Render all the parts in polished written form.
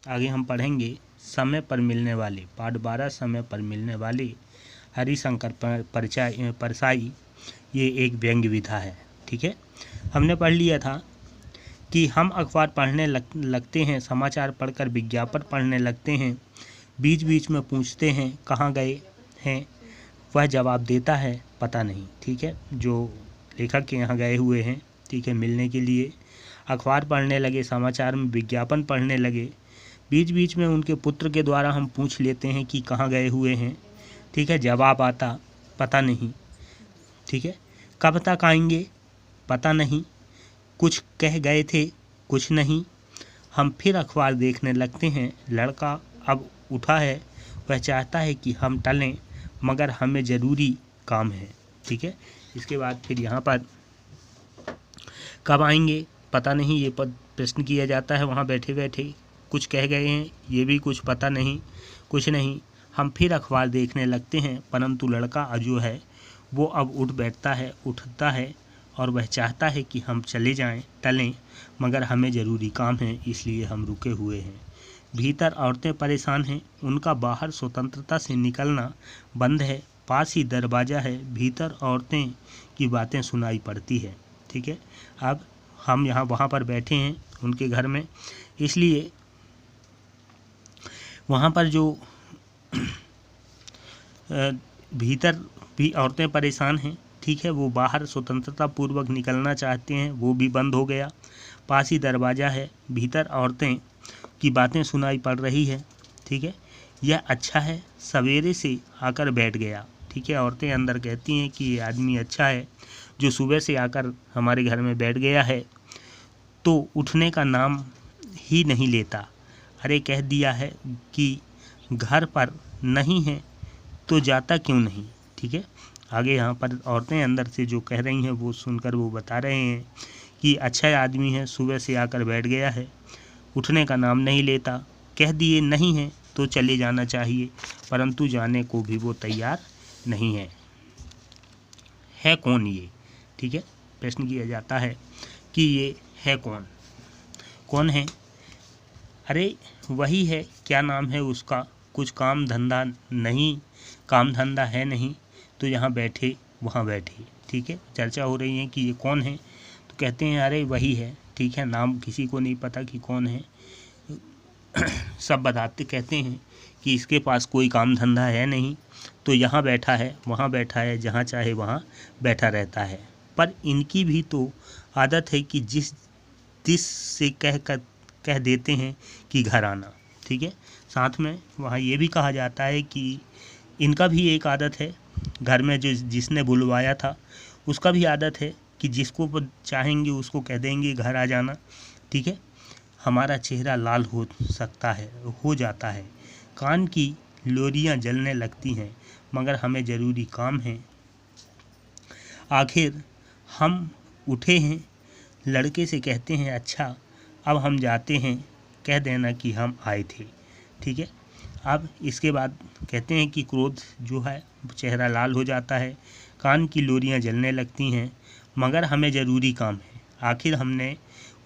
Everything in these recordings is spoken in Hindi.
आगे हम पढ़ेंगे समय पर मिलने वाले, पाठ 12 समय पर मिलने वाले हरिशंकर परसाई, ये एक व्यंग्य विधा है। ठीक है, हमने पढ़ लिया था कि हम अखबार पढ़ने लगते हैं, समाचार पढ़कर विज्ञापन पढ़ने लगते हैं, बीच बीच में पूछते हैं कहाँ गए हैं, वह जवाब देता है पता नहीं। ठीक है, जो लेखक के यहाँ गए हुए हैं, ठीक है, मिलने के लिए, अखबार पढ़ने लगे, समाचार में विज्ञापन पढ़ने लगे, बीच बीच में उनके पुत्र के द्वारा हम पूछ लेते हैं कि कहाँ गए हुए हैं। ठीक है, जवाब आता पता नहीं। ठीक है, कब तक आएंगे पता नहीं, कुछ कह गए थे कुछ नहीं। हम फिर अखबार देखने लगते हैं, लड़का अब उठा है, वह चाहता है कि हम टलें मगर हमें ज़रूरी काम है। ठीक है, इसके बाद फिर यहाँ पर कब आएंगे पता नहीं, ये प्रश्न किया जाता है वहाँ बैठे बैठे। कुछ कह गए हैं, ये भी कुछ पता नहीं, कुछ नहीं। हम फिर अखबार देखने लगते हैं, परंतु लड़का जो है वो अब उठता है और वह चाहता है कि हम चले जाएं, टलें, मगर हमें ज़रूरी काम है, इसलिए हम रुके हुए हैं। भीतर औरतें परेशान हैं, उनका बाहर स्वतंत्रता से निकलना बंद है, पास ही दरवाज़ा है, भीतर औरतें की बातें सुनाई पड़ती है। ठीक है, अब हम यहाँ वहाँ पर बैठे हैं उनके घर में, इसलिए वहाँ पर जो भीतर भी औरतें परेशान हैं। ठीक है, वो बाहर स्वतंत्रता पूर्वक निकलना चाहते हैं, वो भी बंद हो गया, पास ही दरवाज़ा है, भीतर औरतें की बातें सुनाई पड़ रही है। ठीक है, यह अच्छा है, सवेरे से आकर बैठ गया। ठीक है, औरतें अंदर कहती हैं कि ये आदमी अच्छा है जो सुबह से आकर हमारे घर में बैठ गया है, तो उठने का नाम ही नहीं लेता। अरे कह दिया है कि घर पर नहीं है तो जाता क्यों नहीं। ठीक है, आगे यहाँ पर औरतें अंदर से जो कह रही हैं वो सुनकर वो बता रहे हैं कि अच्छा आदमी है, सुबह से आकर बैठ गया है, उठने का नाम नहीं लेता, कह दिए नहीं है तो चले जाना चाहिए, परंतु जाने को भी वो तैयार नहीं है कौन ये। ठीक है, प्रश्न किया जाता है कि ये है कौन, कौन है। अरे वही है, क्या नाम है उसका, कुछ काम धंधा नहीं, काम धंधा है नहीं, तो यहाँ बैठे वहाँ बैठे। ठीक है, चर्चा हो रही है कि ये कौन है, तो कहते हैं अरे वही है। ठीक है, नाम किसी को नहीं पता कि कौन है, सब बताते कहते हैं कि इसके पास कोई काम धंधा है नहीं, तो यहाँ बैठा है वहाँ बैठा है, जहाँ चाहे वहाँ बैठा रहता है। पर इनकी भी तो आदत है कि जिस से कह देते हैं कि घर आना। ठीक है, साथ में वहाँ ये भी कहा जाता है कि इनका भी एक आदत है, घर में जिसने बुलवाया था उसका भी आदत है कि जिसको चाहेंगे उसको कह देंगे घर आ जाना। ठीक है, हमारा चेहरा लाल हो जाता है, कान की लोरियां जलने लगती हैं, मगर हमें ज़रूरी काम है। आखिर हम उठे हैं, लड़के से कहते हैं अच्छा अब हम जाते हैं, कह देना कि हम आए थे। ठीक है, अब इसके बाद कहते हैं कि क्रोध जो है चेहरा लाल हो जाता है, कान की लोरियां जलने लगती हैं, मगर हमें ज़रूरी काम है। आखिर हमने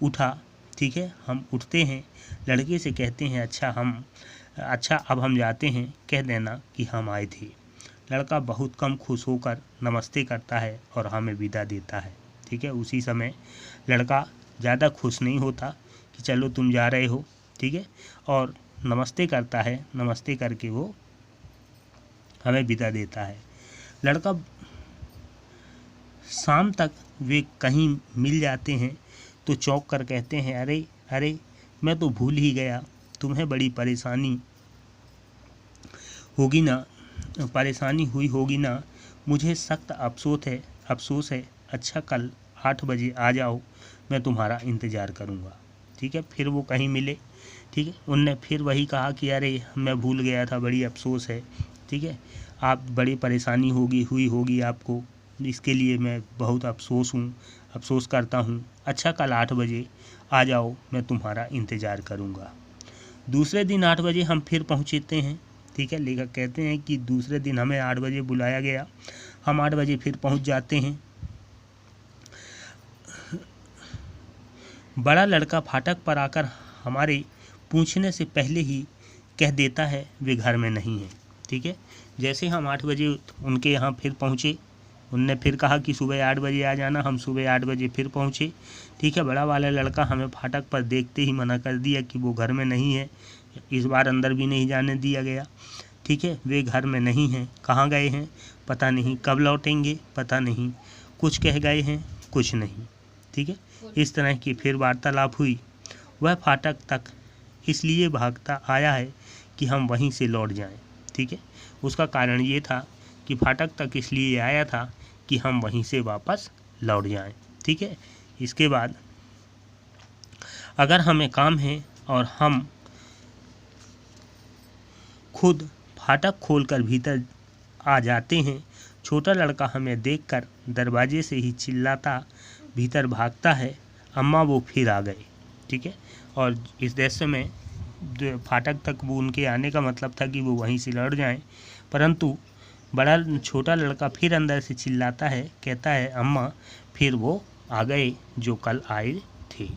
उठा। ठीक है, हम उठते हैं, लड़के से कहते हैं अच्छा अब हम जाते हैं, कह देना कि हम आए थे। लड़का बहुत कम खुश होकर नमस्ते करता है और हमें विदा देता है। ठीक है, उसी समय लड़का ज़्यादा खुश नहीं होता कि चलो तुम जा रहे हो। ठीक है, और नमस्ते करता है, नमस्ते करके वो हमें विदा देता है। लड़का शाम तक वे कहीं मिल जाते हैं तो चौंक कर कहते हैं अरे अरे मैं तो भूल ही गया, तुम्हें बड़ी परेशानी हुई होगी ना, मुझे सख्त अफसोस है। अच्छा कल 8 बजे आ जाओ, मैं तुम्हारा इंतज़ार करूँगा। ठीक है, फिर वो कहीं मिले। ठीक है, उनने फिर वही कहा कि अरे मैं भूल गया था, बड़ी अफसोस है। ठीक है, आप बड़ी परेशानी हुई होगी आपको, इसके लिए मैं बहुत अफसोस करता हूँ। अच्छा कल 8 बजे आ जाओ, मैं तुम्हारा इंतज़ार करूँगा। दूसरे दिन 8 बजे हम फिर पहुँचते हैं। ठीक है, लेखक कहते हैं कि दूसरे दिन हमें 8 बजे बुलाया गया, हम 8 बजे फिर पहुँच जाते हैं। बड़ा लड़का फाटक पर आकर हमारे पूछने से पहले ही कह देता है वे घर में नहीं है। ठीक है, जैसे हम 8 बजे उनके यहाँ फिर पहुँचे, उनने फिर कहा कि सुबह 8 बजे आ जाना, हम सुबह 8 बजे फिर पहुँचे। ठीक है, बड़ा वाला लड़का हमें फाटक पर देखते ही मना कर दिया कि वो घर में नहीं है। इस बार अंदर भी नहीं जाने दिया गया। ठीक है, वे घर में नहीं हैं, कहाँ गए हैं पता नहीं, कब लौटेंगे पता नहीं, कुछ कह गए हैं कुछ नहीं। ठीक है, इस तरह की फिर वार्तालाप हुई। वह फाटक तक इसलिए भागता आया है कि हम वहीं से लौट जाएं। ठीक है, उसका कारण ये था कि फाटक तक इसलिए आया था कि हम वहीं से वापस लौट जाएं। ठीक है, इसके बाद अगर हमें काम है और हम खुद फाटक खोलकर भीतर आ जाते हैं, छोटा लड़का हमें देखकर दरवाजे से ही चिल्लाता भीतर भागता है, अम्मा वो फिर आ गए। ठीक है, और इस दृश्य में फाटक तक वो उनके आने का मतलब था कि वो वहीं से लौट जाएं, परंतु छोटा लड़का फिर अंदर से चिल्लाता है, कहता है अम्मा फिर वो आ गए जो कल आए थे।